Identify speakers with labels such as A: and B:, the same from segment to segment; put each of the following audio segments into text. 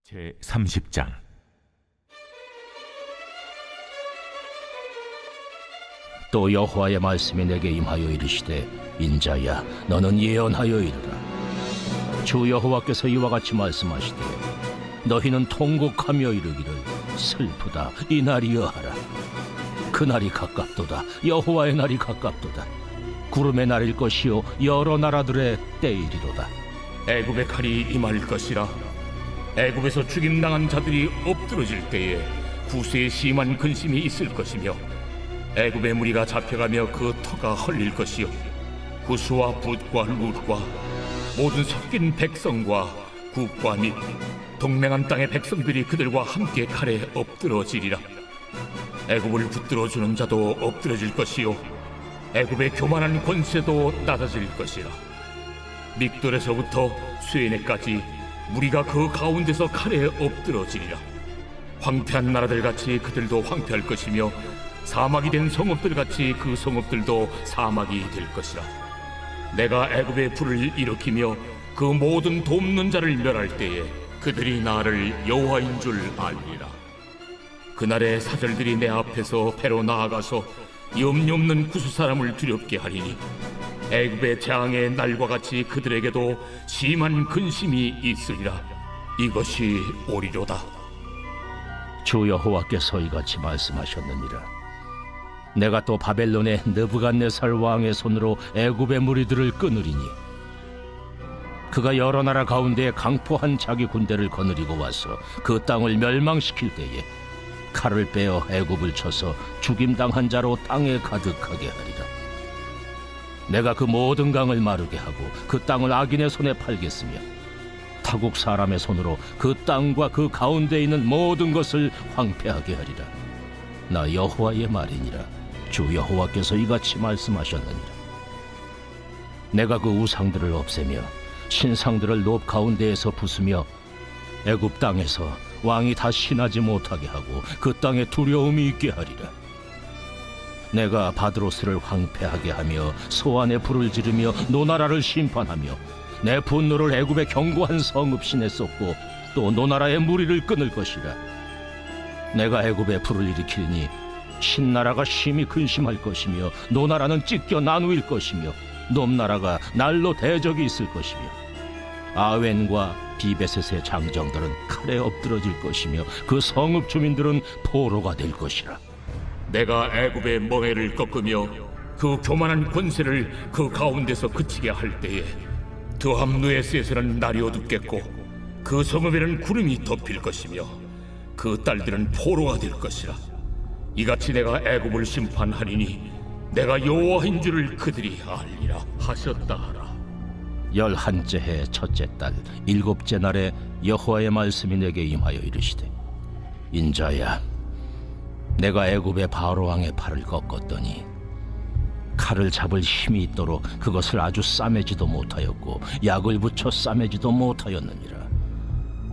A: 제30장.
B: 또 여호와의 말씀이 내게 임하여 이르시되, 인자야, 너는 예언하여 이르라. 주 여호와께서 이와 같이 말씀하시되, 너희는 통곡하며 이르기를, 슬프다, 이 날이여 하라. 그날이 가깝도다, 여호와의 날이 가깝도다. 구름의 날일 것이요 여러 나라들의 때이리로다.
C: 애굽의 칼이 임할 것이라. 애굽에서 죽임당한 자들이 엎드러질 때에 구스에 심한 근심이 있을 것이며, 애굽의 무리가 잡혀가며 그 터가 헐릴 것이요, 구스와 붓과 룻과 모든 섞인 백성과 국과 및 동맹한 땅의 백성들이 그들과 함께 칼에 엎드러지리라. 애굽을 붙들어주는 자도 엎드러질 것이요, 애굽의 교만한 권세도 낮아질 것이라. 믹돌에서부터 수에네까지 무리가 그 가운데서 칼에 엎드러지리라. 황폐한 나라들 같이 그들도 황폐할 것이며, 사막이 된 성읍들 같이 그 성읍들도 사막이 될 것이라. 내가 애굽의 불을 일으키며 그 모든 돕는 자를 멸할 때에 그들이 나를 여호와인 줄 알리라. 그날의 사절들이 내 앞에서 배로 나아가서 염려 없는 구스 사람을 두렵게 하리니, 애굽의 재앙의 날과 같이 그들에게도 심한 근심이 있으리라. 이것이 오리로다.
B: 주 여호와께서 이같이 말씀하셨느니라. 내가 또 바벨론의 느부갓네살 왕의 손으로 애굽의 무리들을 끊으리니, 그가 여러 나라 가운데 강포한 자기 군대를 거느리고 와서 그 땅을 멸망시킬 때에 칼을 빼어 애굽을 쳐서 죽임당한 자로 땅에 가득하게 하리라. 내가 그 모든 강을 마르게 하고 그 땅을 악인의 손에 팔겠으며, 타국 사람의 손으로 그 땅과 그 가운데 있는 모든 것을 황폐하게 하리라. 나 여호와의 말이니라. 주 여호와께서 이같이 말씀하셨느니라. 내가 그 우상들을 없애며 신상들을 높 가운데에서 부수며 애굽 땅에서 왕이 다시 나지 못하게 하고 그 땅에 두려움이 있게 하리라. 내가 바드로스를 황폐하게 하며 소안에 불을 지르며 노나라를 심판하며 내 분노를 애굽의 견고한 성읍 신에 쏟고 또 노나라의 무리를 끊을 것이라. 내가 애굽에 불을 일으키니 신나라가 심히 근심할 것이며, 노나라는 찢겨 나누일 것이며, 놈나라가 날로 대적이 있을 것이며, 아웬과 비베셋의 장정들은 칼에 엎드러질 것이며, 그 성읍 주민들은 포로가 될 것이라.
C: 내가 애굽의 멍에를 꺾으며 그 교만한 권세를 그 가운데서 그치게 할 때에 드함누에스에서는 날이 어둡겠고 그 성읍에는 구름이 덮일 것이며 그 딸들은 포로가 될 것이라. 이같이 내가 애굽을 심판하리니 내가 여호와인 줄을 그들이 알리라 하셨다 하라.
B: 11째 해 첫째 달 7째 날에 여호와의 말씀이 내게 임하여 이르시되, 인자야, 내가 애굽의 바로 왕의 팔을 꺾었더니 칼을 잡을 힘이 있도록 그것을 아주 싸매지도 못하였고 약을 붙여 싸매지도 못하였느니라.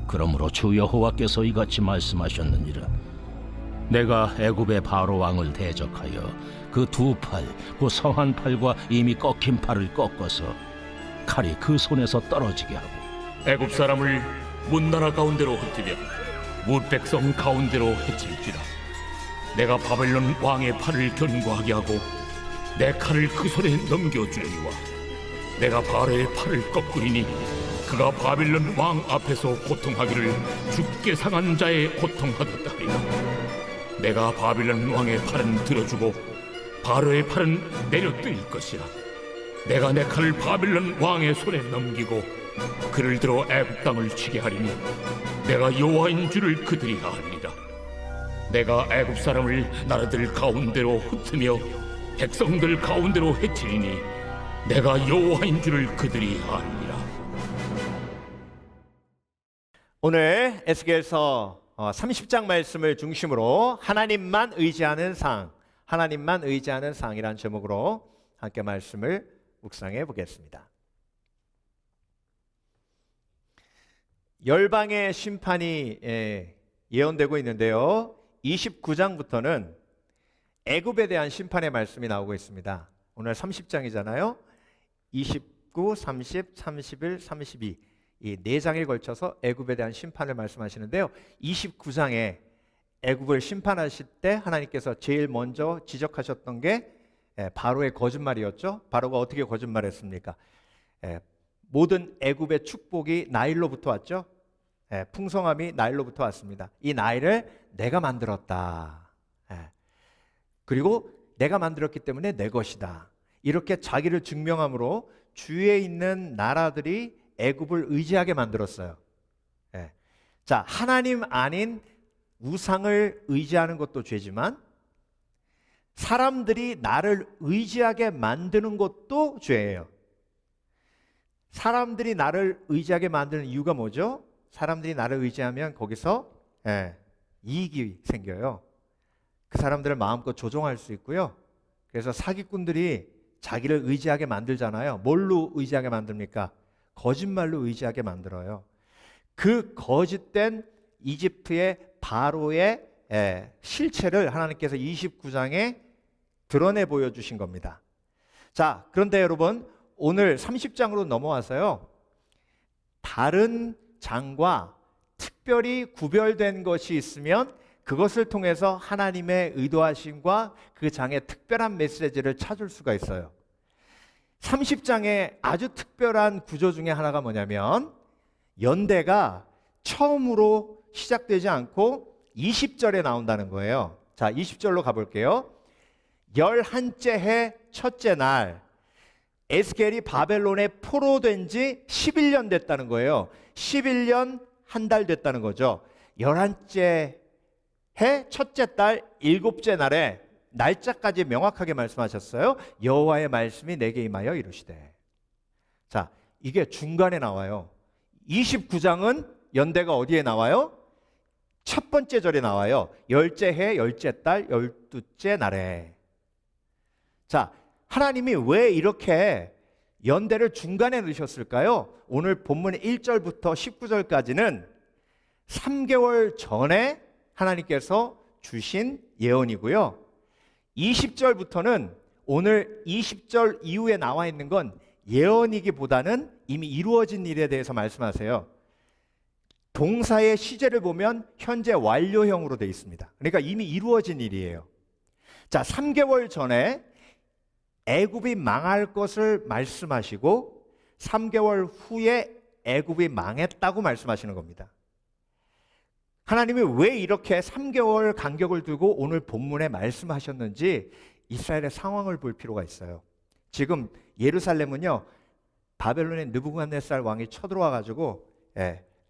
B: 그러므로 주 여호와께서 이같이 말씀하셨느니라. 내가 애굽의 바로 왕을 대적하여 그 두 팔, 그 성한 팔과 이미 꺾인 팔을 꺾어서 칼이 그 손에서 떨어지게 하고,
C: 애굽 사람을 문나라 가운데로 흩으며 뭇백성 가운데로 해칠지라. 내가 바벨론 왕의 팔을 견고하게 하고 내 칼을 그 손에 넘겨주려니와, 내가 바로의 팔을 꺾으리니 그가 바벨론 왕 앞에서 고통하기를 죽게 상한 자의 고통하듯 하리라. 내가 바벨론 왕의 팔은 들어주고 바로의 팔은 내려뜨릴 것이라. 내가 내 칼을 바벨론 왕의 손에 넘기고 그를 들어 애굽 땅을 치게 하리니 내가 여호와인 줄을 그들이 알리라. 내가 애굽 사람을 나라들 가운데로 흩으며 백성들 가운데로 해치리니 내가 여호와인 줄을 그들이 알리라.
D: 오늘 에스겔서 30장 말씀을 중심으로 하나님만 의지하는 상, 하나님만 의지하는 상이라는 제목으로 함께 말씀을 묵상해 보겠습니다. 열방의 심판이 예언되고 있는데요, 29장부터는 애굽에 대한 심판의 말씀이 나오고 있습니다. 오늘 30장이잖아요. 29, 30, 31, 32 이 4장에 걸쳐서 애굽에 대한 심판을 말씀하시는데요. 29장에 애굽을 심판하실 때 하나님께서 제일 먼저 지적하셨던 게 바로의 거짓말이었죠. 바로가 어떻게 거짓말했습니까? 모든 애굽의 축복이 나일로부터 왔죠. 풍성함이 나일로부터 왔습니다. 이 나일을 내가 만들었다. 그리고 내가 만들었기 때문에 내 것이다. 이렇게 자기를 증명함으로 주위에 있는 나라들이 애굽을 의지하게 만들었어요. 자, 하나님 아닌 우상을 의지하는 것도 죄지만 사람들이 나를 의지하게 만드는 것도 죄예요. 사람들이 나를 의지하게 만드는 이유가 뭐죠? 사람들이 나를 의지하면 거기서 이익이 생겨요. 그 사람들을 마음껏 조종할 수 있고요. 그래서 사기꾼들이 자기를 의지하게 만들잖아요. 뭘로 의지하게 만듭니까? 거짓말로 의지하게 만들어요. 그 거짓된 이집트의 바로의 실체를 하나님께서 29장에 드러내 보여주신 겁니다. 자, 그런데 여러분 오늘 30장으로 넘어와서요. 다른 장과 특별히 구별된 것이 있으면 그것을 통해서 하나님의 의도하심과 그 장의 특별한 메시지를 찾을 수가 있어요. 30장의 아주 특별한 구조 중에 하나가 뭐냐면 연대가 처음으로 시작되지 않고 20절에 나온다는 거예요. 자, 20절로 가볼게요. 11째 해 첫째 날 에스겔이 바벨론에 포로된 지 11년 됐다는 거예요. 11년 한 달 됐다는 거죠. 11째 해 첫째 달 7째 날에 날짜까지 명확하게 말씀하셨어요. 여호와의 말씀이 내게 임하여 이르시되. 자, 이게 중간에 나와요. 29장은 연대가 어디에 나와요? 첫 번째 절에 나와요. 10째 해 10째 달 12째 날에. 자, 하나님이 왜 이렇게 연대를 중간에 넣으셨을까요? 오늘 본문 1절부터 19절까지는 3개월 전에 하나님께서 주신 예언이고요. 20절부터는 오늘 20절 이후에 나와 있는 건 예언이기보다는 이미 이루어진 일에 대해서 말씀하세요. 동사의 시제를 보면 현재 완료형으로 되어 있습니다. 그러니까 이미 이루어진 일이에요. 자, 3개월 전에 애굽이 망할 것을 말씀하시고 3개월 후에 애굽이 망했다고 말씀하시는 겁니다. 하나님이 왜 이렇게 3개월 간격을 두고 오늘 본문에 말씀하셨는지 이스라엘의 상황을 볼 필요가 있어요. 지금 예루살렘은요, 바벨론의 느부갓네살 왕이 쳐들어와 가지고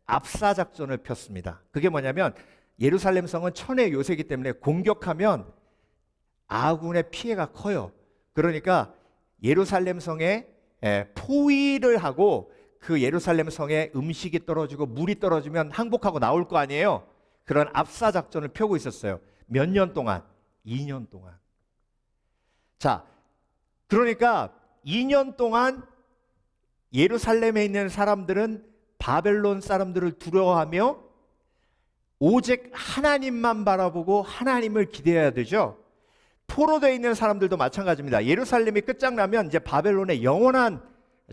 D: 압사 작전을 폈습니다. 그게 뭐냐면 예루살렘 성은 천의 요새이기 때문에 공격하면 아군의 피해가 커요. 그러니까 예루살렘 성에 포위를 하고 그 예루살렘 성에 음식이 떨어지고 물이 떨어지면 항복하고 나올 거 아니에요. 그런 압사 작전을 펴고 있었어요. 몇 년 동안? 2년 동안. 자, 그러니까 2년 동안 예루살렘에 있는 사람들은 바벨론 사람들을 두려워하며 오직 하나님만 바라보고 하나님을 기대해야 되죠. 포로되어 있는 사람들도 마찬가지입니다. 예루살렘이 끝장나면 이제 바벨론의 영원한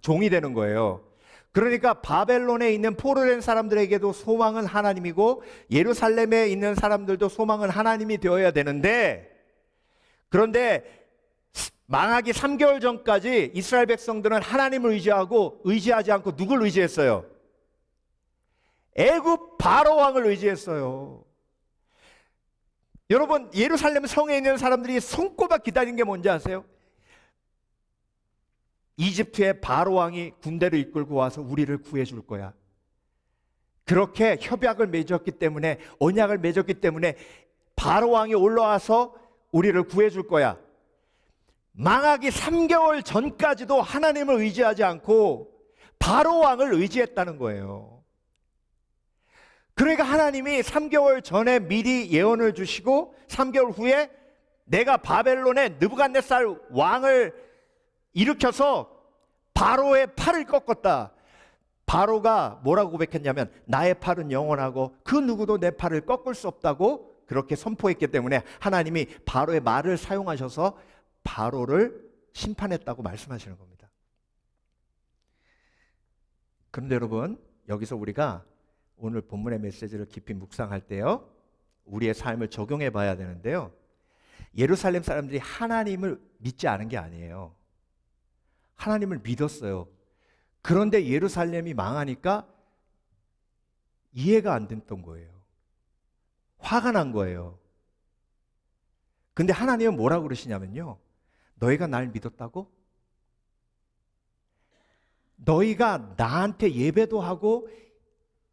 D: 종이 되는 거예요. 그러니까 바벨론에 있는 포로된 사람들에게도 소망은 하나님이고 예루살렘에 있는 사람들도 소망은 하나님이 되어야 되는데, 그런데 망하기 3개월 전까지 이스라엘 백성들은 하나님을 의지하지 않고 누굴 의지했어요? 애굽 바로 왕을 의지했어요. 여러분, 예루살렘 성에 있는 사람들이 손꼽아 기다린 게 뭔지 아세요? 이집트의 바로 왕이 군대를 이끌고 와서 우리를 구해줄 거야. 그렇게 협약을 맺었기 때문에, 언약을 맺었기 때문에 바로 왕이 올라와서 우리를 구해줄 거야. 망하기 3개월 전까지도 하나님을 의지하지 않고 바로 왕을 의지했다는 거예요. 그러니까 하나님이 3개월 전에 미리 예언을 주시고 3개월 후에 내가 바벨론의 느부갓네살 왕을 일으켜서 바로의 팔을 꺾었다. 바로가 뭐라고 고백했냐면 나의 팔은 영원하고 그 누구도 내 팔을 꺾을 수 없다고 그렇게 선포했기 때문에 하나님이 바로의 말을 사용하셔서 바로를 심판했다고 말씀하시는 겁니다. 그런데 여러분, 여기서 우리가 오늘 본문의 메시지를 깊이 묵상할 때요, 우리의 삶을 적용해 봐야 되는데요, 예루살렘 사람들이 하나님을 믿지 않은 게 아니에요. 하나님을 믿었어요. 그런데 예루살렘이 망하니까 이해가 안 됐던 거예요. 화가 난 거예요. 근데 하나님은 뭐라고 그러시냐면요, 너희가 날 믿었다고? 너희가 나한테 예배도 하고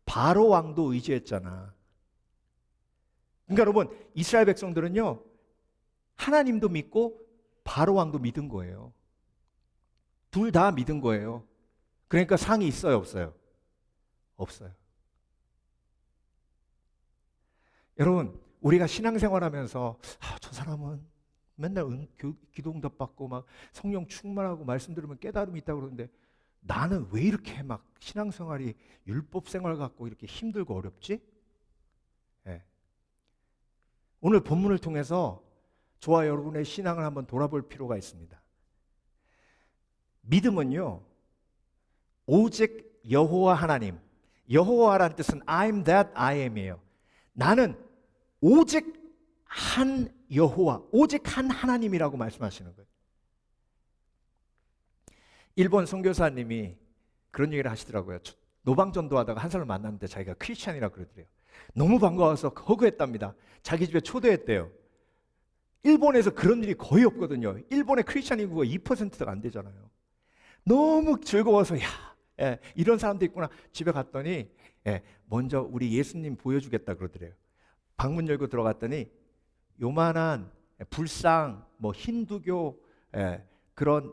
D: 바로 왕도 의지했잖아. 그러니까 여러분, 이스라엘 백성들은요, 하나님도 믿고 바로 왕도 믿은 거예요. 둘 다 믿은 거예요. 그러니까 상이 있어요, 없어요? 없어요. 여러분, 우리가 신앙생활하면서 저 사람은 맨날 기도 응답받고 막 성령 충만하고 말씀 들으면 깨달음이 있다고 그러는데 나는 왜 이렇게 막 신앙생활이 율법 생활 갖고 이렇게 힘들고 어렵지? 네. 오늘 본문을 통해서 저와 여러분의 신앙을 한번 돌아볼 필요가 있습니다. 믿음은요, 오직 여호와 하나님, 여호와라는 뜻은 I'm that I am이에요. 나는 오직 한 여호와, 오직 한 하나님이라고 말씀하시는 거예요. 일본 선교사님이 그런 얘기를 하시더라고요. 노방전도 하다가 한 사람을 만났는데 자기가 크리스찬이라고 그러더래요. 너무 반가워서 허그했답니다. 자기 집에 초대했대요. 일본에서 그런 일이 거의 없거든요. 일본의 크리스찬 인구가 2%가 안 되잖아요. 너무 즐거워서 이런 사람도 있구나. 집에 갔더니 먼저 우리 예수님 보여주겠다 그러더래요. 방문 열고 들어갔더니 요만한 불상, 뭐 힌두교 그런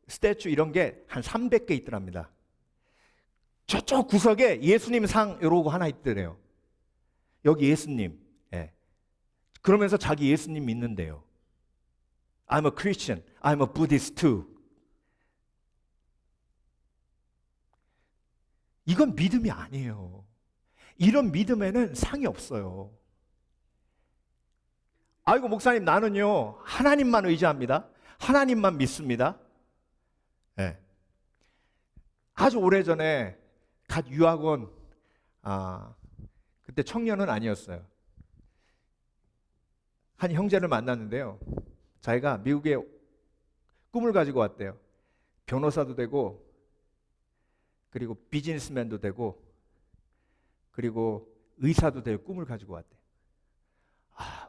D: 스태츄 이런 게 한 300개 있더랍니다. 저쪽 구석에 예수님 상 이러고 하나 있더래요. 여기 예수님. 그러면서 자기 예수님 믿는데요. I'm a Christian. I'm a Buddhist too. 이건 믿음이 아니에요. 이런 믿음에는 상이 없어요. 아이고 목사님, 나는요 하나님만 의지합니다. 하나님만 믿습니다. 아주 오래전에 갓 유학원, 그때 청년은 아니었어요. 한 형제를 만났는데요, 자기가 미국에 꿈을 가지고 왔대요. 변호사도 되고, 그리고 비즈니스맨도 되고, 그리고 의사도 될 꿈을 가지고 왔대요.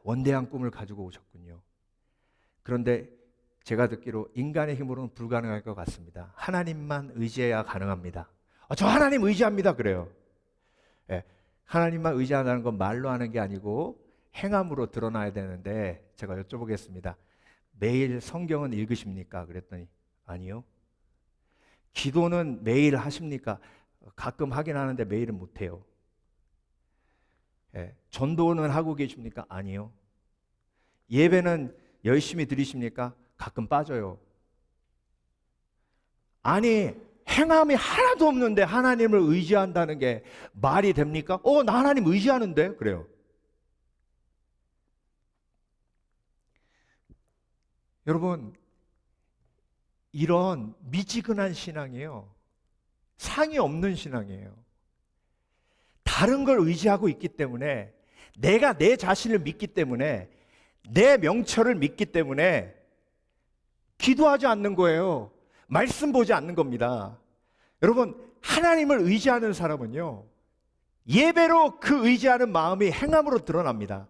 D: 원대한 꿈을 가지고 오셨군요. 그런데 제가 듣기로 인간의 힘으로는 불가능할 것 같습니다. 하나님만 의지해야 가능합니다. 저 하나님 의지합니다 그래요. 하나님만 의지한다는 건 말로 하는 게 아니고 행함으로 드러나야 되는데, 제가 여쭤보겠습니다. 매일 성경은 읽으십니까? 그랬더니 아니요. 기도는 매일 하십니까? 가끔 하긴 하는데 매일은 못해요. 전도는 하고 계십니까? 아니요. 예배는 열심히 드리십니까? 가끔 빠져요. 아니, 행함이 하나도 없는데 하나님을 의지한다는 게 말이 됩니까? 나 하나님 의지하는데? 그래요. 여러분, 이런 미지근한 신앙이에요. 상이 없는 신앙이에요. 다른 걸 의지하고 있기 때문에, 내가 내 자신을 믿기 때문에, 내 명철을 믿기 때문에 기도하지 않는 거예요. 말씀 보지 않는 겁니다. 여러분, 하나님을 의지하는 사람은요, 예배로 그 의지하는 마음이 행함으로 드러납니다.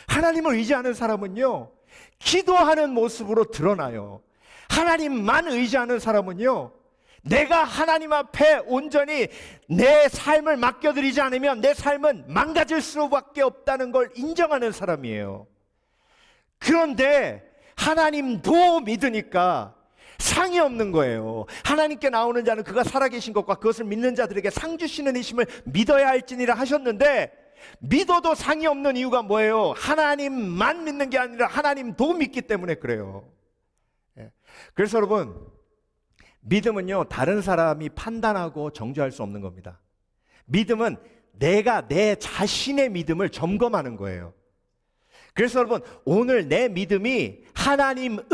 D: 하나님을 의지하는 사람은요, 기도하는 모습으로 드러나요. 하나님만 의지하는 사람은요, 내가 하나님 앞에 온전히 내 삶을 맡겨드리지 않으면 내 삶은 망가질 수밖에 없다는 걸 인정하는 사람이에요. 그런데 하나님도 믿으니까 상이 없는 거예요. 하나님께 나오는 자는 그가 살아계신 것과 그것을 믿는 자들에게 상 주시는 이심을 믿어야 할지니라 하셨는데, 믿어도 상이 없는 이유가 뭐예요? 하나님만 믿는 게 아니라 하나님도 믿기 때문에 그래요. 그래서 여러분, 믿음은요, 다른 사람이 판단하고 정죄할 수 없는 겁니다. 믿음은 내가 내 자신의 믿음을 점검하는 거예요. 그래서 여러분, 오늘 내 믿음이 하나님만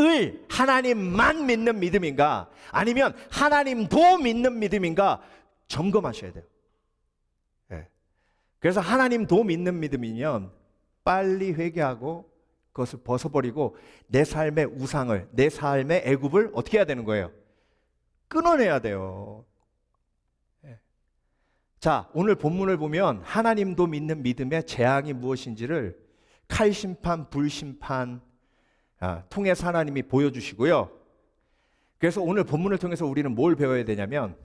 D: 믿는 믿음인가, 아니면 하나님도 믿는 믿음인가 점검하셔야 돼요. 그래서 하나님 도움 있는 믿음이면 빨리 회개하고 그것을 벗어버리고 내 삶의 우상을, 내 삶의 애굽을 어떻게 해야 되는 거예요? 끊어내야 돼요. 자, 오늘 본문을 보면 하나님도 믿는 믿음의 재앙이 무엇인지를 칼심판, 불심판 통해서 하나님이 보여주시고요. 그래서 오늘 본문을 통해서 우리는 뭘 배워야 되냐면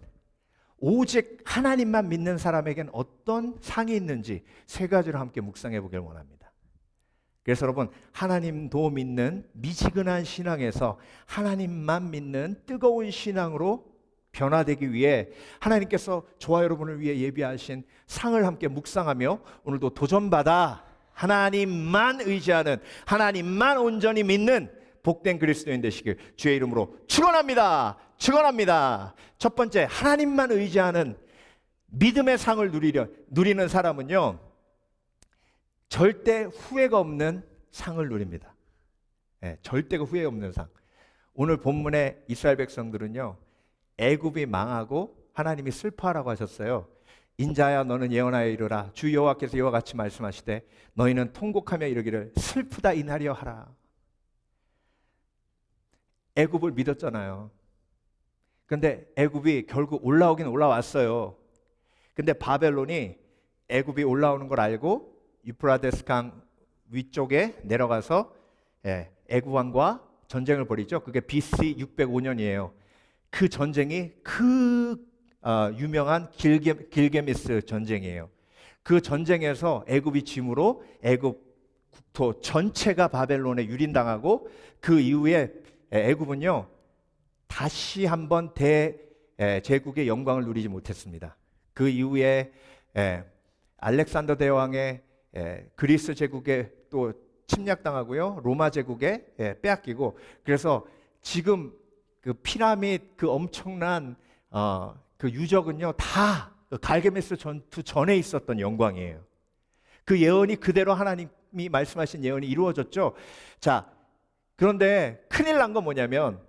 D: 오직 하나님만 믿는 사람에겐 어떤 상이 있는지 세 가지로 함께 묵상해 보길 원합니다. 그래서 여러분, 하나님도 믿는 미지근한 신앙에서 하나님만 믿는 뜨거운 신앙으로 변화되기 위해 하나님께서 저와 여러분을 위해 예비하신 상을 함께 묵상하며 오늘도 도전받아 하나님만 의지하는, 하나님만 온전히 믿는 복된 그리스도인 되시길 주의 이름으로 축원합니다. 축원합니다. 첫 번째, 하나님만 의지하는 믿음의 상을 누리는 사람은요, 절대 후회가 없는 상을 누립니다. 절대 후회 없는 상. 오늘 본문의 이스라엘 백성들은요, 애굽이 망하고 하나님이 슬퍼하라고 하셨어요. 인자야 너는 예언하여 이르라. 주 여호와께서 이와 같이 말씀하시되 너희는 통곡하며 이르기를 슬프다 인하려 하라. 애굽을 믿었잖아요. 근데 애굽이 결국 올라오긴 올라왔어요. 근데 바벨론이 애굽이 올라오는 걸 알고 유프라데스 강 위쪽에 내려가서 애굽 왕과 전쟁을 벌이죠. 그게 BC 605년이에요. 그 전쟁이 유명한 길게미스 전쟁이에요. 그 전쟁에서 애굽이 짐으로 애굽 국토 전체가 바벨론에 유린당하고 그 이후에 애굽은요 다시 한번 대제국의 영광을 누리지 못했습니다. 그 이후에 알렉산더 대왕의 그리스 제국에 또 침략당하고요, 로마 제국에 빼앗기고, 그래서 지금 그 피라밋 그 엄청난 그 유적은요 다 갈게미스 전투 전에 있었던 영광이에요. 그 예언이 그대로 하나님이 말씀하신 예언이 이루어졌죠. 자, 그런데 큰일 난 건 뭐냐면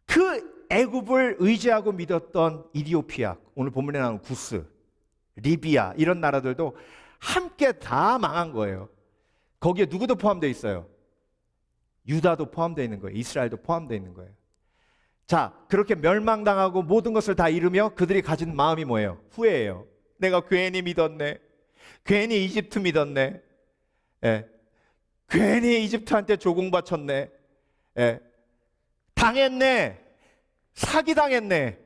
D: 그 애굽을 의지하고 믿었던 이디오피아, 오늘 본문에 나오는 구스, 리비아 이런 나라들도 함께 다 망한 거예요. 거기에 누구도 포함되어 있어요? 유다도 포함되어 있는 거예요. 이스라엘도 포함되어 있는 거예요. 자, 그렇게 멸망당하고 모든 것을 다 잃으며 그들이 가진 마음이 뭐예요? 후회예요. 내가 괜히 믿었네. 괜히 이집트 믿었네. 괜히 이집트한테 조공 바쳤네. 당했네. 사기당했네.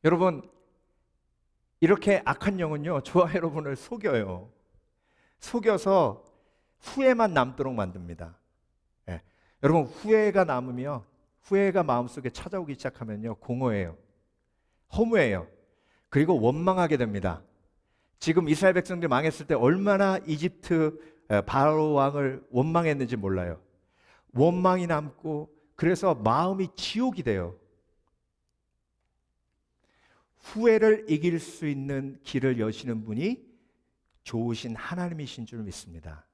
D: 여러분, 이렇게 악한 영은요 저와 여러분을 속여요. 속여서 후회만 남도록 만듭니다. 여러분, 후회가 남으며 후회가 마음속에 찾아오기 시작하면요 공허해요. 허무해요. 그리고 원망하게 됩니다. 지금 이스라엘 백성들이 망했을 때 얼마나 이집트 바로 왕을 원망했는지 몰라요. 원망이 남고 그래서 마음이 지옥이 돼요. 후회를 이길 수 있는 길을 여시는 분이 좋으신 하나님이신 줄 믿습니다.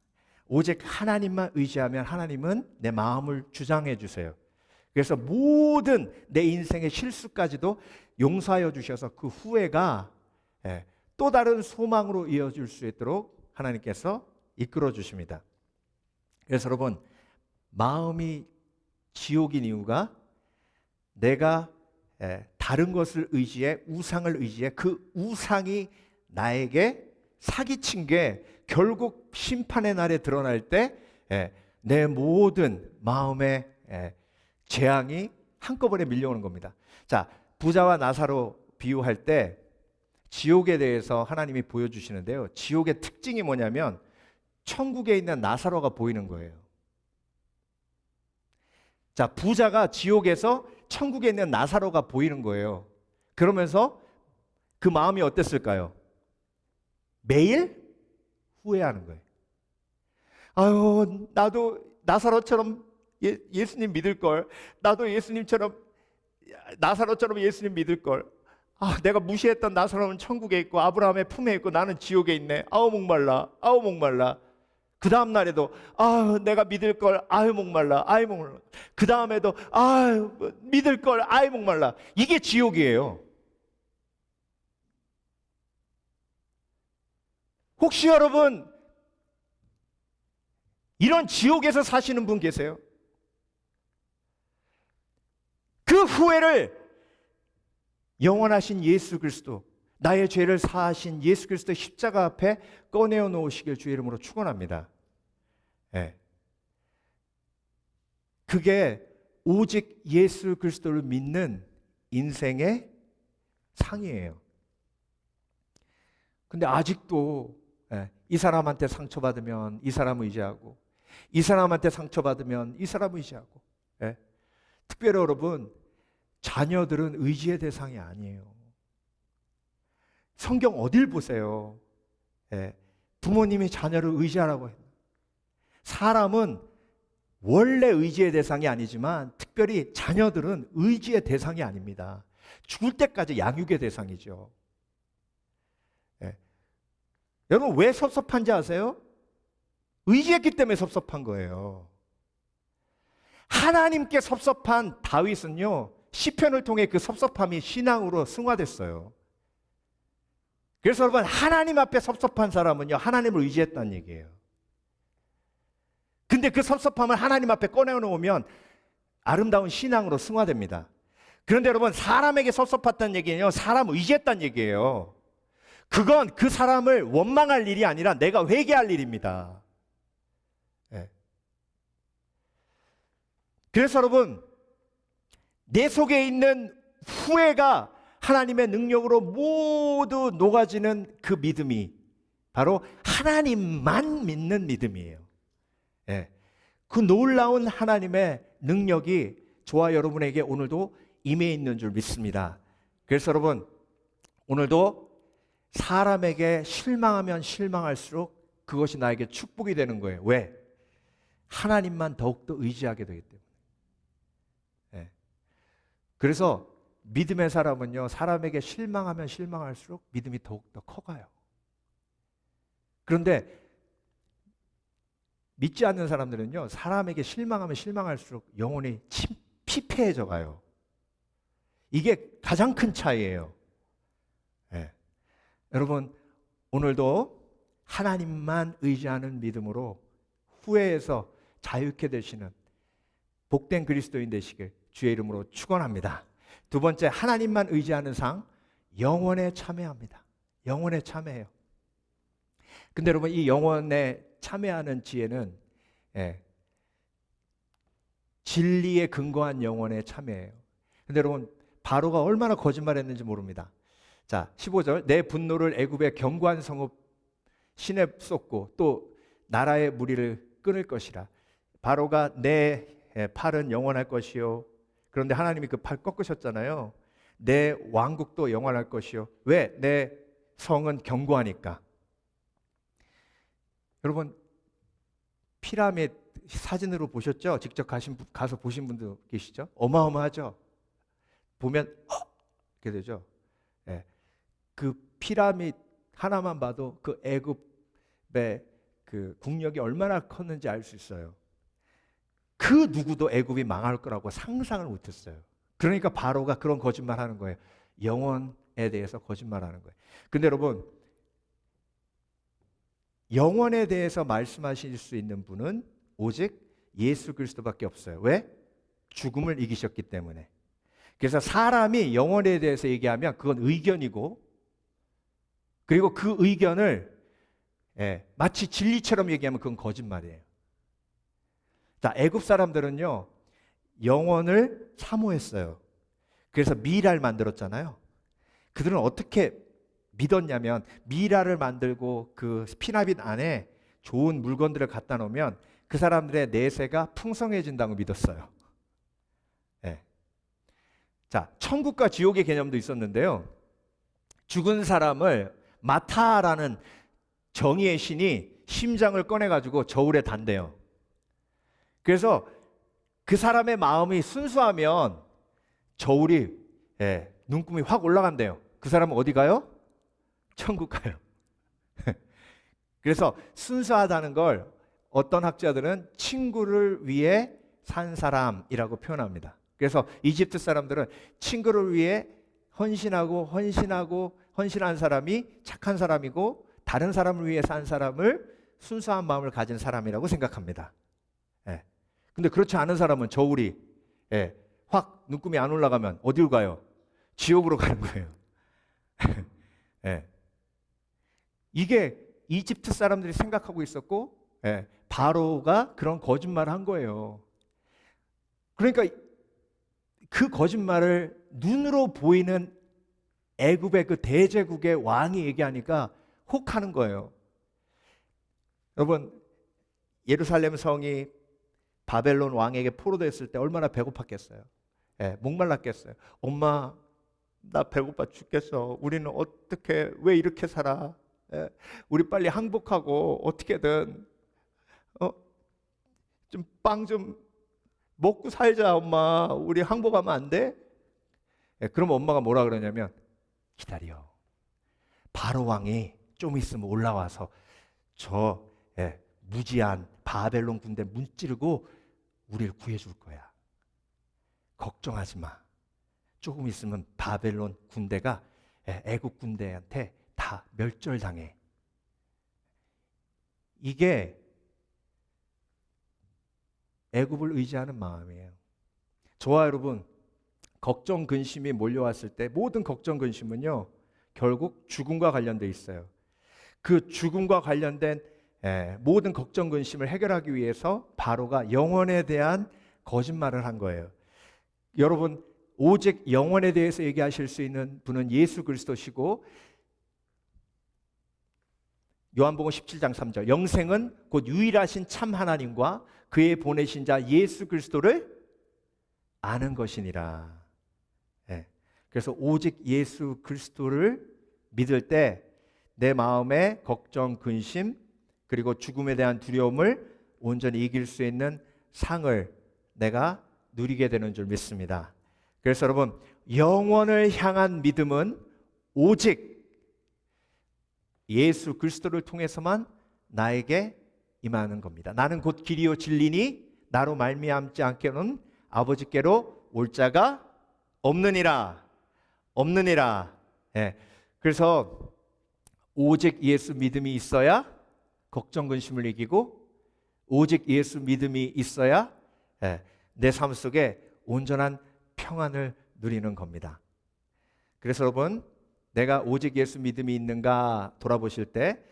D: 오직 하나님만 의지하면 하나님은 내 마음을 주장해 주세요. 그래서 모든 내 인생의 실수까지도 용서하여 주셔서 그 후회가 또 다른 소망으로 이어질 수 있도록 하나님께서 이끌어 주십니다. 그래서 여러분, 마음이 지옥인 이유가 내가 다른 것을 의지해, 우상을 의지해, 그 우상이 나에게 사기친 게 결국 심판의 날에 드러날 때 내 모든 마음의 재앙이 한꺼번에 밀려오는 겁니다. 자, 부자와 나사로 비유할 때 지옥에 대해서 하나님이 보여주시는데요, 지옥의 특징이 뭐냐면 천국에 있는 나사로가 보이는 거예요. 자, 부자가 지옥에서 천국에 있는 나사로가 보이는 거예요. 그러면서 그 마음이 어땠을까요? 매일 후회하는 거예요. 아유, 나도 나사로처럼 예수님 믿을 걸. 나도 예수님처럼 나사로처럼 예수님 믿을 걸. 아, 내가 무시했던 나사로는 천국에 있고 아브라함의 품에 있고 나는 지옥에 있네. 아우 목말라. 아우 목말라. 그 다음 날에도 아유, 내가 믿을 걸. 아유 목말라. 아유 목말라. 그 다음에도 아유, 믿을 걸. 아유 목말라. 이게 지옥이에요. 혹시 여러분 이런 지옥에서 사시는 분 계세요? 그 후회를 영원하신 예수 그리스도, 나의 죄를 사하신 예수 그리스도 십자가 앞에 꺼내어 놓으시길 주의 이름으로 축원합니다. 예. 그게 오직 예수 그리스도를 믿는 인생의 상이에요. 근데 아직도 이 사람한테 상처받으면 이 사람 의지하고, 이 사람한테 상처받으면 이 사람 의지하고. 특별히 여러분, 자녀들은 의지의 대상이 아니에요. 성경 어딜 보세요. 부모님이 자녀를 의지하라고 해요. 사람은 원래 의지의 대상이 아니지만 특별히 자녀들은 의지의 대상이 아닙니다. 죽을 때까지 양육의 대상이죠. 여러분 왜 섭섭한지 아세요? 의지했기 때문에 섭섭한 거예요. 하나님께 섭섭한 다윗은요, 시편을 통해 그 섭섭함이 신앙으로 승화됐어요. 그래서 여러분, 하나님 앞에 섭섭한 사람은요, 하나님을 의지했다는 얘기예요. 근데 그 섭섭함을 하나님 앞에 꺼내놓으면 아름다운 신앙으로 승화됩니다. 그런데 여러분, 사람에게 섭섭했다는 얘기는요, 사람 의지했다는 얘기예요. 그건 그 사람을 원망할 일이 아니라 내가 회개할 일입니다. 그래서 여러분, 내 속에 있는 후회가 하나님의 능력으로 모두 녹아지는 그 믿음이 바로 하나님만 믿는 믿음이에요. 그 놀라운 하나님의 능력이 저와 여러분에게 오늘도 임해 있는 줄 믿습니다. 그래서 여러분, 오늘도 사람에게 실망하면 실망할수록 그것이 나에게 축복이 되는 거예요. 왜? 하나님만 더욱더 의지하게 되기 때문에. 그래서 믿음의 사람은요, 사람에게 실망하면 실망할수록 믿음이 더욱더 커가요. 그런데 믿지 않는 사람들은요, 사람에게 실망하면 실망할수록 영혼이 피폐해져 가요. 이게 가장 큰 차이예요. 여러분, 오늘도 하나님만 의지하는 믿음으로 후회에서 자유케 되시는 복된 그리스도인 되시길 주의 이름으로 축원합니다. 두 번째, 하나님만 의지하는 상, 영원에 참여합니다. 영원에 참여해요. 근데 여러분, 이 영원에 참여하는 지혜는 진리에 근거한 영원에 참여해요. 근데 여러분, 바로가 얼마나 거짓말했는지 모릅니다. 자, 15절, 내 분노를 애굽의 견고한 성읍 시내 쏟고 또 나라의 무리를 끊을 것이라. 바로가 내 팔은 영원할 것이요. 그런데 하나님이 그 팔 꺾으셨잖아요. 내 왕국도 영원할 것이요. 왜? 내 성은 견고하니까. 여러분, 피라미드 사진으로 보셨죠? 직접 가서 보신 분도 계시죠? 어마어마하죠? 보면 이렇게 되죠. 그 피라미드 하나만 봐도 그 애굽의 그 국력이 얼마나 컸는지 알 수 있어요. 그 누구도 애굽이 망할 거라고 상상을 못했어요. 그러니까 바로가 그런 거짓말하는 거예요. 영원에 대해서 거짓말하는 거예요. 근데 여러분, 영원에 대해서 말씀하실 수 있는 분은 오직 예수 그리스도밖에 없어요. 왜? 죽음을 이기셨기 때문에. 그래서 사람이 영원에 대해서 얘기하면 그건 의견이고, 그리고 그 의견을 마치 진리처럼 얘기하면 그건 거짓말이에요. 자, 애굽 사람들은요, 영원을 사모했어요. 그래서 미라를 만들었잖아요. 그들은 어떻게 믿었냐면, 미라를 만들고 그 피라미드 안에 좋은 물건들을 갖다 놓으면 그 사람들의 내세가 풍성해진다고 믿었어요. 자, 천국과 지옥의 개념도 있었는데요. 죽은 사람을 마타라는 정의의 신이 심장을 꺼내가지고 저울에 단대요. 그래서 그 사람의 마음이 순수하면 저울이 눈금이 확 올라간대요. 그 사람은 어디 가요? 천국 가요. 그래서 순수하다는 걸 어떤 학자들은 친구를 위해 산 사람이라고 표현합니다. 그래서 이집트 사람들은 친구를 위해 헌신한 사람이 착한 사람이고, 다른 사람을 위해 산 사람을 순수한 마음을 가진 사람이라고 생각합니다. 예. 근데 그렇지 않은 사람은 저울이 확 눈금이 안 올라가면 어디로 가요? 지옥으로 가는 거예요. 이게 이집트 사람들이 생각하고 있었고 바로가 그런 거짓말을 한 거예요. 그러니까 그 거짓말을 눈으로 보이는 애굽의 그 대제국의 왕이 얘기하니까 혹하는 거예요. 여러분, 예루살렘 성이 바벨론 왕에게 포로됐을 때 얼마나 배고팠겠어요. 목말랐겠어요. 엄마, 나 배고파 죽겠어. 우리는 어떻게, 왜 이렇게 살아? 우리 빨리 항복하고 어떻게든 좀 빵 좀 먹고 살자. 엄마, 우리 항복하면 안 돼? 그럼 엄마가 뭐라 그러냐면, 기다려. 바로 왕이 좀 있으면 올라와서 저 무지한 바벨론 군대 문찌르고 우리를 구해줄 거야. 걱정하지 마. 조금 있으면 바벨론 군대가 애국 군대한테 다 멸절당해. 이게 애굽을 의지하는 마음이에요. 저와 여러분, 걱정 근심이 몰려왔을 때 모든 걱정 근심은요, 결국 죽음과 관련돼 있어요. 그 죽음과 관련된 모든 걱정 근심을 해결하기 위해서 바로가 영원에 대한 거짓말을 한 거예요. 여러분, 오직 영원에 대해서 얘기하실 수 있는 분은 예수 그리스도시고, 요한복음 17장 3절, 영생은 곧 유일하신 참 하나님과 그의 보내신 자 예수 그리스도를 아는 것이니라. 그래서 오직 예수 그리스도를 믿을 때 내 마음의 걱정, 근심, 그리고 죽음에 대한 두려움을 온전히 이길 수 있는 상을 내가 누리게 되는 줄 믿습니다. 그래서 여러분, 영원을 향한 믿음은 오직 예수 그리스도를 통해서만 나에게 임하는 겁니다. 나는 곧 길이요 진리니 나로 말미암지 않게는 아버지께로 올 자가 없느니라. 그래서 오직 예수 믿음이 있어야 걱정 근심을 이기고, 오직 예수 믿음이 있어야 내 삶 속에 온전한 평안을 누리는 겁니다. 그래서 여러분, 내가 오직 예수 믿음이 있는가 돌아보실 때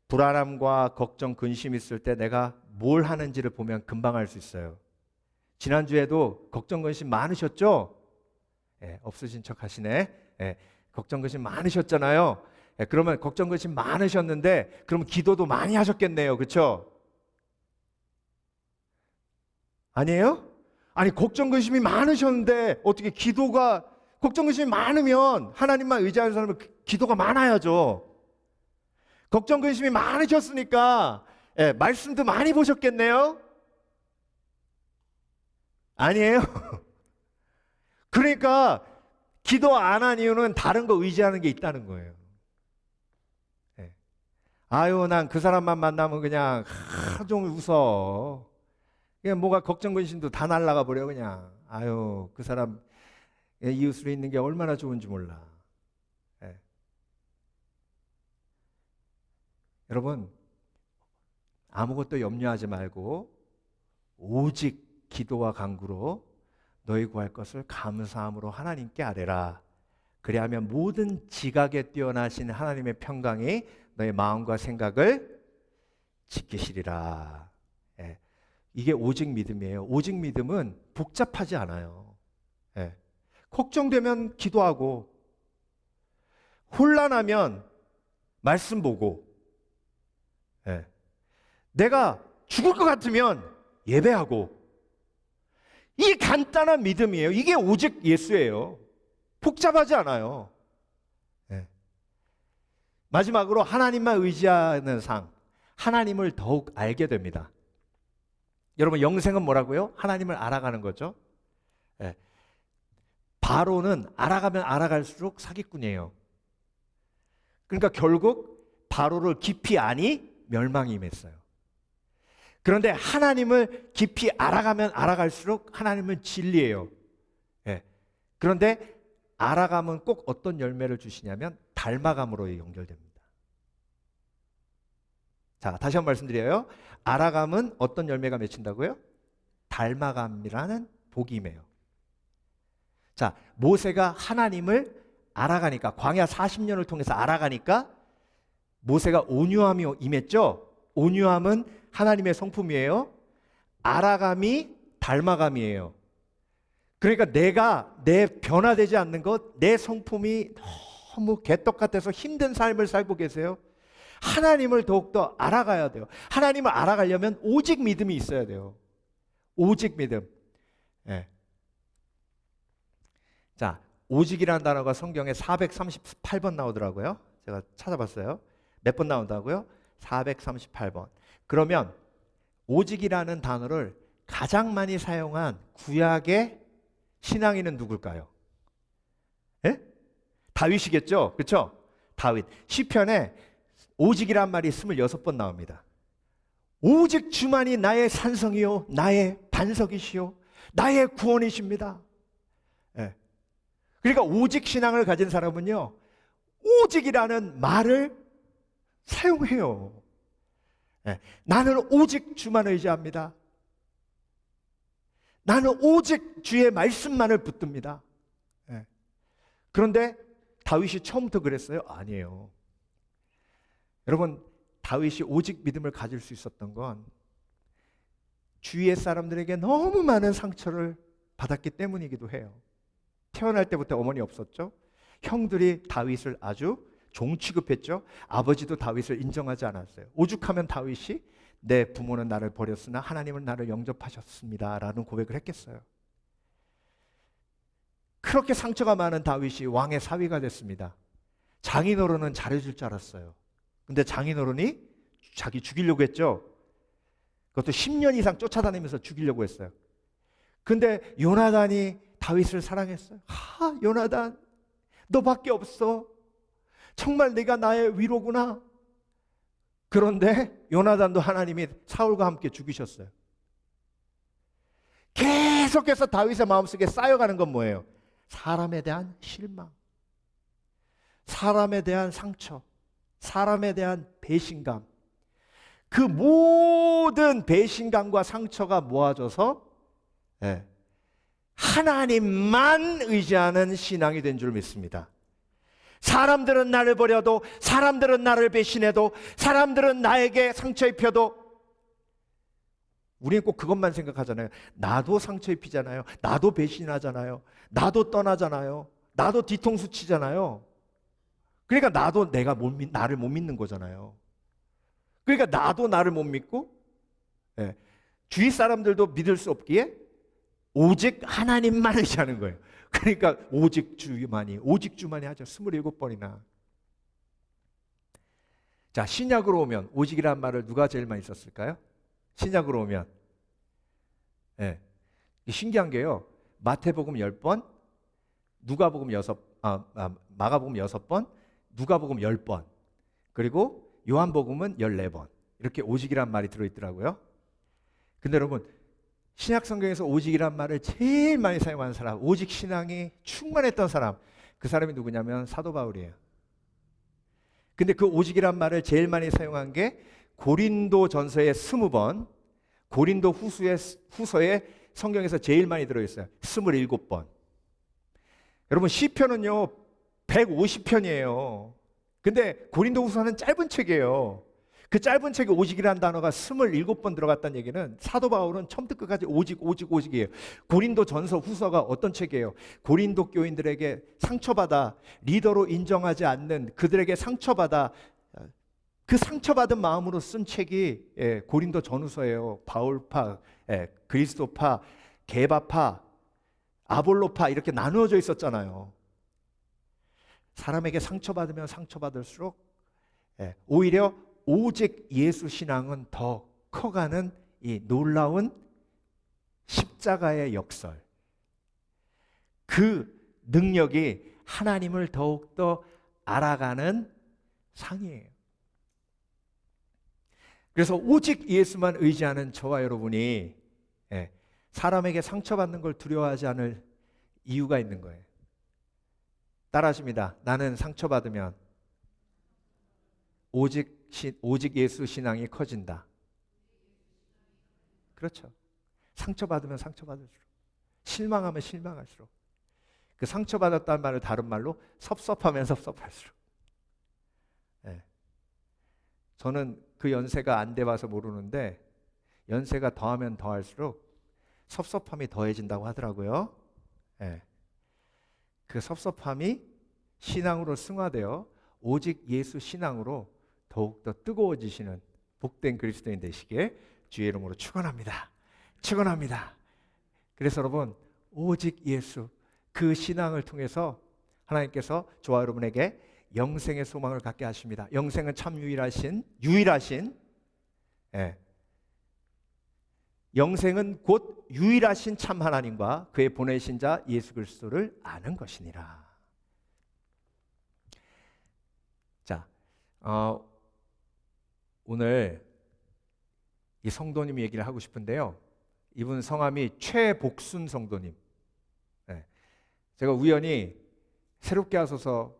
D: 불안함과 걱정, 근심이 있을 때 내가 뭘 하는지를 보면 금방 알 수 있어요. 지난주에도 걱정, 근심 많으셨죠? 없으신 척 하시네. 걱정, 근심 많으셨잖아요. 그러면 걱정, 근심 많으셨는데 그러면 기도도 많이 하셨겠네요. 그렇죠? 아니에요? 아니, 걱정, 근심이 많으셨는데 어떻게 기도가, 걱정, 근심이 많으면 하나님만 의지하는 사람은 기도가 많아야죠. 걱정, 근심이 많으셨으니까 말씀도 많이 보셨겠네요? 아니에요? 그러니까 기도 안 한 이유는 다른 거 의지하는 게 있다는 거예요. 아유, 난 그 사람만 만나면 그냥 하루 종일 웃어. 그냥 뭐가 걱정, 근심도 다 날아가 버려 그냥. 아유, 그 사람 이웃으로 있는 게 얼마나 좋은지 몰라. 여러분, 아무것도 염려하지 말고 오직 기도와 간구로 너희 구할 것을 감사함으로 하나님께 아뢰라. 그리하면 모든 지각에 뛰어나신 하나님의 평강이 너의 마음과 생각을 지키시리라. 이게 오직 믿음이에요. 오직 믿음은 복잡하지 않아요. 걱정되면 기도하고, 혼란하면 말씀 보고, 내가 죽을 것 같으면 예배하고, 이 간단한 믿음이에요. 이게 오직 예수예요. 복잡하지 않아요. 마지막으로 하나님만 의지하는 상, 하나님을 더욱 알게 됩니다. 여러분, 영생은 뭐라고요? 하나님을 알아가는 거죠. 바로는 알아가면 알아갈수록 사기꾼이에요. 그러니까 결국 바로를 깊이 아니 멸망이 임했어요. 그런데 하나님을 깊이 알아가면 알아갈수록 하나님은 진리예요. 그런데 알아가면 꼭 어떤 열매를 주시냐면 닮아감으로 연결됩니다. 자, 다시 한번 말씀드려요. 알아감은 어떤 열매가 맺힌다고요? 닮아감이라는 복임이에요. 자, 모세가 하나님을 알아가니까, 광야 40년을 통해서 알아가니까 모세가 온유함이 임했죠. 온유함은 하나님의 성품이에요. 알아감이 닮아감이에요. 그러니까 내가 내 변화되지 않는 것, 내 성품이 너무 개떡 같아서 힘든 삶을 살고 계세요. 하나님을 더욱더 알아가야 돼요. 하나님을 알아가려면 오직 믿음이 있어야 돼요. 오직 믿음. 예. 자, 오직이라는 단어가 성경에 438번 나오더라고요. 제가 찾아봤어요. 몇 번 나온다고요? 438번. 그러면 오직이라는 단어를 가장 많이 사용한 구약의 신앙인은 누굴까요? 예? 다윗이겠죠? 그렇죠? 다윗. 시편에 오직이란 말이 26번 나옵니다. 오직 주만이 나의 산성이요 나의 반석이시요 나의 구원이십니다. 예. 그러니까 오직 신앙을 가진 사람은요, 오직이라는 말을 사용해요. 예. 나는 오직 주만 의지합니다. 나는 오직 주의 말씀만을 붙듭니다. 예. 그런데 다윗이 처음부터 그랬어요? 아니에요. 여러분, 다윗이 오직 믿음을 가질 수 있었던 건 주위의 사람들에게 너무 많은 상처를 받았기 때문이기도 해요. 태어날 때부터 어머니 없었죠. 형들이 다윗을 아주 종 취급했죠. 아버지도 다윗을 인정하지 않았어요. 오죽하면 다윗이 내 부모는 나를 버렸으나 하나님은 나를 영접하셨습니다 라는 고백을 했겠어요. 그렇게 상처가 많은 다윗이 왕의 사위가 됐습니다. 장인어른은 잘해줄 줄 알았어요. 근데 장인어른이 자기 죽이려고 했죠. 그것도 10년 이상 쫓아다니면서 죽이려고 했어요. 근데 요나단이 다윗을 사랑했어요. 요나단, 너밖에 없어. 정말 네가 나의 위로구나. 그런데 요나단도 하나님이 사울과 함께 죽이셨어요. 계속해서 다윗의 마음속에 쌓여가는 건 뭐예요? 사람에 대한 실망, 사람에 대한 상처, 사람에 대한 배신감. 그 모든 배신감과 상처가 모아져서 하나님만 의지하는 신앙이 된 줄 믿습니다. 사람들은 나를 버려도, 사람들은 나를 배신해도, 사람들은 나에게 상처 입혀도 우리는 꼭 그것만 생각하잖아요. 나도 상처 입히잖아요. 나도 배신하잖아요. 나도 떠나잖아요. 나도 뒤통수 치잖아요. 그러니까 나도 나를 못 믿는 거잖아요. 그러니까 나도 나를 못 믿고, 주위 사람들도 믿을 수 없기에 오직 하나님만 의지하는 거예요. 그러니까 오직 주만이 하죠. 27번이나. 자, 신약으로 오면 오직이라는 말을 누가 제일 많이 썼을까요? 신약으로 오면 신기한 게요, 마태복음 10번, 누가복음 6마가복음 6번, 누가복음 10번, 그리고 요한복음은 14번 이렇게 오직이란 말이 들어있더라고요. 근데 여러분, 신약 성경에서 오직이란 말을 제일 많이 사용하는 사람, 오직 신앙이 충만했던 사람, 그 사람이 누구냐면 사도 바울이에요. 근데 그 오직이란 말을 제일 많이 사용한 게 고린도 전서의 20번, 고린도 후서에 성경에서 제일 많이 들어있어요. 27번. 여러분, 시편은요 150편이에요. 근데 고린도 후서는 짧은 책이에요. 그 짧은 책에 오직이라는 단어가 27번 들어갔다는 얘기는 사도 바울은 처음부터 끝까지 오직이에요. 고린도 전서 후서가 어떤 책이에요? 고린도 교인들에게 상처받아 리더로 인정하지 않는 그들에게 상처받아 그 상처받은 마음으로 쓴 책이 고린도 전후서예요. 바울파, 그리스도파, 게바파, 아볼로파 이렇게 나누어져 있었잖아요. 사람에게 상처받으면 상처받을수록 오히려 오직 예수 신앙은 더 커가는 이 놀라운 십자가의 역설, 그 능력이 하나님을 더욱더 알아가는 상이에요. 그래서 오직 예수만 의지하는 저와 여러분이 사람에게 상처받는 걸 두려워하지 않을 이유가 있는 거예요. 따라하십니다. 나는 상처받으면 오직 예수 신앙이 커진다. 그렇죠. 상처받으면 상처받을수록, 실망하면 실망할수록, 그 상처받았다는 말을 다른 말로 섭섭하면 섭섭할수록. 네. 저는 그 연세가 안 돼봐서 모르는데 연세가 더하면 더할수록 섭섭함이 더해진다고 하더라고요. 네. 그 섭섭함이 신앙으로 승화되어 오직 예수 신앙으로 더욱더 뜨거워지시는 복된 그리스도인 되시길 주의 이름으로 축원합니다. 축원합니다. 그래서 여러분, 오직 예수 그 신앙을 통해서 하나님께서 저와 여러분에게 영생의 소망을 갖게 하십니다. 영생은 참 유일하신 예. 영생은 곧 유일하신 참 하나님과 그의 보내신 자 예수 그리스도를 아는 것이니라. 자, 오늘 이 성도님 얘기를 하고 싶은데요. 이분 성함이 최복순 성도님. 네. 제가 우연히 새롭게 하소서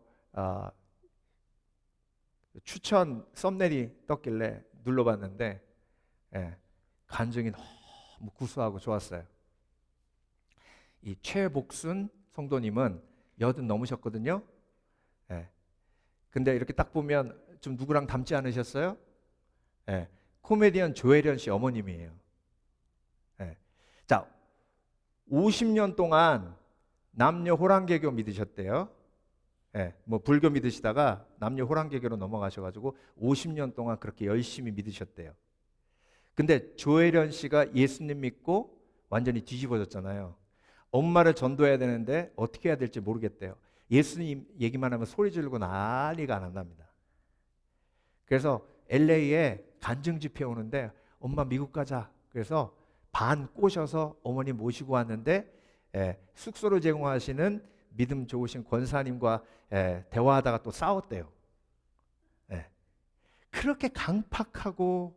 D: 추천 썸네일이 떴길래 눌러봤는데 간증이 너무 구수하고 좋았어요. 이 최복순 성도님은 80 넘으셨거든요. 근데 이렇게 딱 보면 좀 누구랑 닮지 않으셨어요? 코미디언 조혜련 씨 어머님이에요. 자, 50년 동안 남녀 호랑개교 믿으셨대요. 뭐 불교 믿으시다가 남녀 호랑개교로 넘어가셔가지고 50년 동안 그렇게 열심히 믿으셨대요. 근데 조혜련 씨가 예수님 믿고 완전히 뒤집어졌잖아요. 엄마를 전도해야 되는데 어떻게 해야 될지 모르겠대요. 예수님 얘기만 하면 소리 지르고 난리가 난답니다. 그래서 LA에 간증 집회 오는데 엄마 미국 가자. 그래서 반 꼬셔서 어머니 모시고 왔는데 숙소를 제공하시는 믿음 좋으신 권사님과 대화하다가 또 싸웠대요. 그렇게 강팍했던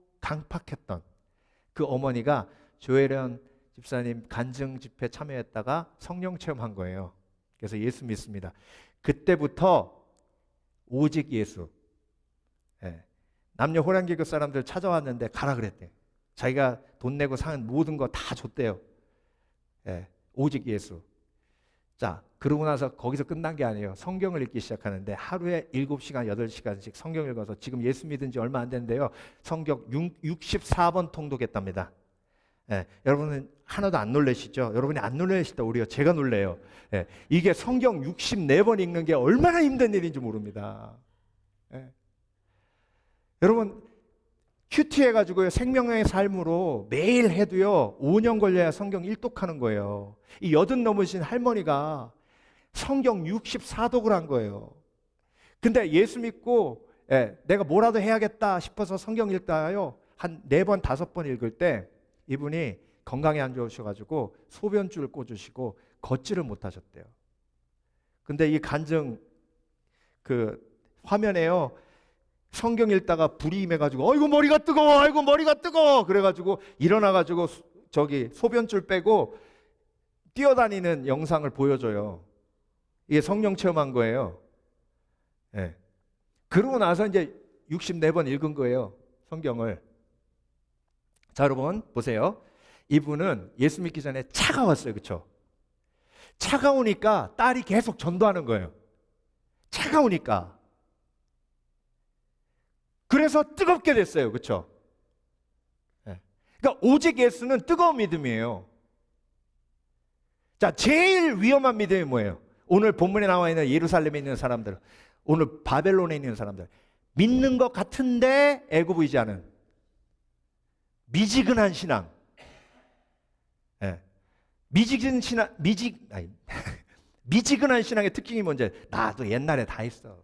D: 그 어머니가 조혜련 집사님 간증 집회 참여했다가 성령 체험한 거예요. 그래서 예수 믿습니다. 그때부터 오직 예수. 남녀 호랑개교 사람들 찾아왔는데 가라 그랬대. 자기가 돈 내고 산 모든 거 다 줬대요. 오직 예수. 자, 그러고 나서 거기서 끝난 게 아니에요. 성경을 읽기 시작하는데 하루에 7시간, 8시간씩 성경 읽어서 지금 예수 믿은 지 얼마 안 됐는데요. 성경 64번 통독했답니다. 여러분은 하나도 안 놀라시죠? 여러분이 안 놀라시다 우리요. 제가 놀래요. 이게 성경 64번 읽는 게 얼마나 힘든 일인지 모릅니다. 여러분 큐티 해가지고요 생명의 삶으로 매일 해도요 5년 걸려야 성경 1독하는 거예요. 이 80 넘으신 할머니가 성경 64독을 한 거예요. 근데 예수 믿고 내가 뭐라도 해야겠다 싶어서 성경 읽다가요 한 4번 5번 읽을 때 이분이 건강이 안 좋으셔가지고 소변줄을 꽂으시고 걷지를 못하셨대요. 근데 이 간증 그 화면에요 성경 읽다가 불이 임해가지고 아이고 머리가 뜨거워, 아이고 머리가 뜨거워 그래가지고 일어나가지고 저기 소변줄 빼고 뛰어다니는 영상을 보여줘요. 이게 성령 체험한 거예요. 그러고 나서 이제 64번 읽은 거예요 성경을. 자, 여러분 보세요. 이분은 예수 믿기 전에 차가웠어요. 그렇죠? 차가우니까 딸이 계속 전도하는 거예요. 차가우니까. 그래서 뜨겁게 됐어요. 그렇죠? 그러니까 오직 예수는 뜨거운 믿음이에요. 자, 제일 위험한 믿음이 뭐예요? 오늘 본문에 나와 있는 예루살렘에 있는 사람들, 오늘 바벨론에 있는 사람들, 믿는 것 같은데 애고 보이지 않은 미지근한 신앙. 미지근한 신앙의 특징이 뭔지, 나도 옛날에 다 했어.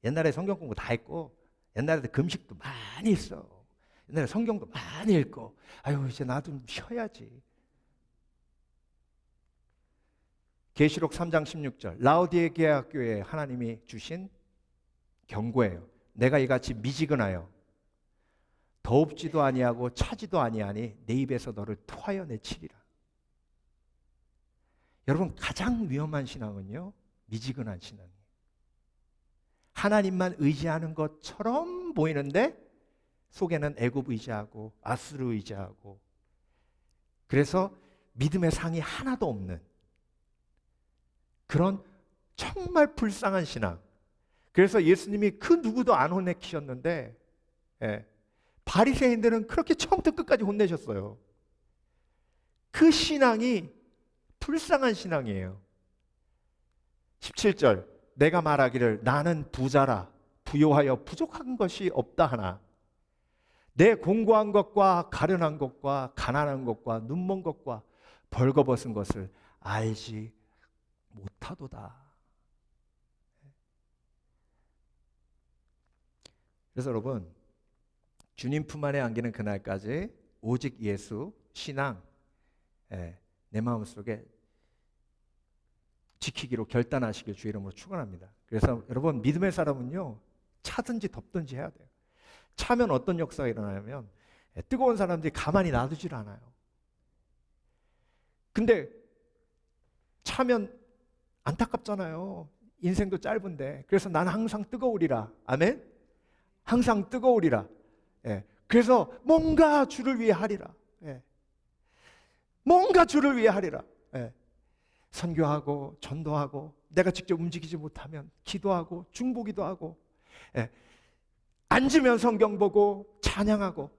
D: 옛날에 성경 공부 다 했고, 옛날에 금식도 많이 했어. 옛날에 성경도 많이 읽고, 아유 이제 나도 좀 쉬어야지. 계시록 3장 16절 라오디게아 교회에 하나님이 주신 경고예요. 내가 이같이 미지근하여 더웁지도 아니하고 차지도 아니하니 내 입에서 너를 토하여 내치리라. 여러분 가장 위험한 신앙은요 미지근한 신앙이에요. 하나님만 의지하는 것처럼 보이는데 속에는 애굽 의지하고 아수르 의지하고, 그래서 믿음의 상이 하나도 없는 그런 정말 불쌍한 신앙. 그래서 예수님이 그 누구도 안 혼내키셨는데 바리새인들은 그렇게 처음부터 끝까지 혼내셨어요. 그 신앙이 불쌍한 신앙이에요. 17절, 내가 말하기를 나는 부자라 부요하여 부족한 것이 없다 하나 내 공고한 것과 가련한 것과 가난한 것과 눈먼 것과 벌거벗은 것을 알지 못하도다. 그래서 여러분, 주님 품 안에 안기는 그날까지 오직 예수 신앙 내 마음속에 지키기로 결단하시길 주의 이름으로 축원합니다. 그래서 여러분, 믿음의 사람은요, 차든지 덥든지 해야 돼요. 차면 어떤 역사가 일어나냐면 뜨거운 사람들이 가만히 놔두질 않아요. 근데 차면 안타깝잖아요. 인생도 짧은데. 그래서 나는 항상 뜨거우리라. 아멘? 항상 뜨거우리라. 그래서 뭔가 주를 위해 하리라. 뭔가 주를 위해 하리라. 선교하고 전도하고, 내가 직접 움직이지 못하면 기도하고 중보기도 하고, 앉으면 성경 보고 찬양하고.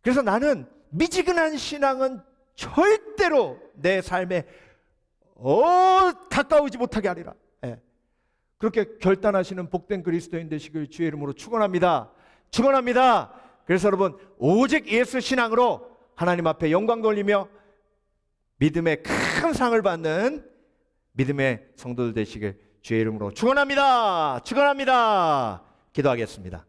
D: 그래서 나는 미지근한 신앙은 절대로 내 삶에 가까우지 못하게 하리라. 그렇게 결단하시는 복된 그리스도인 되시길 주의 이름으로 축원합니다. 축원합니다. 그래서 여러분, 오직 예수 신앙으로 하나님 앞에 영광 돌리며 믿음의 큰 상을 받는 믿음의 성도들 되시길 주의 이름으로 축원합니다. 축원합니다. 기도하겠습니다.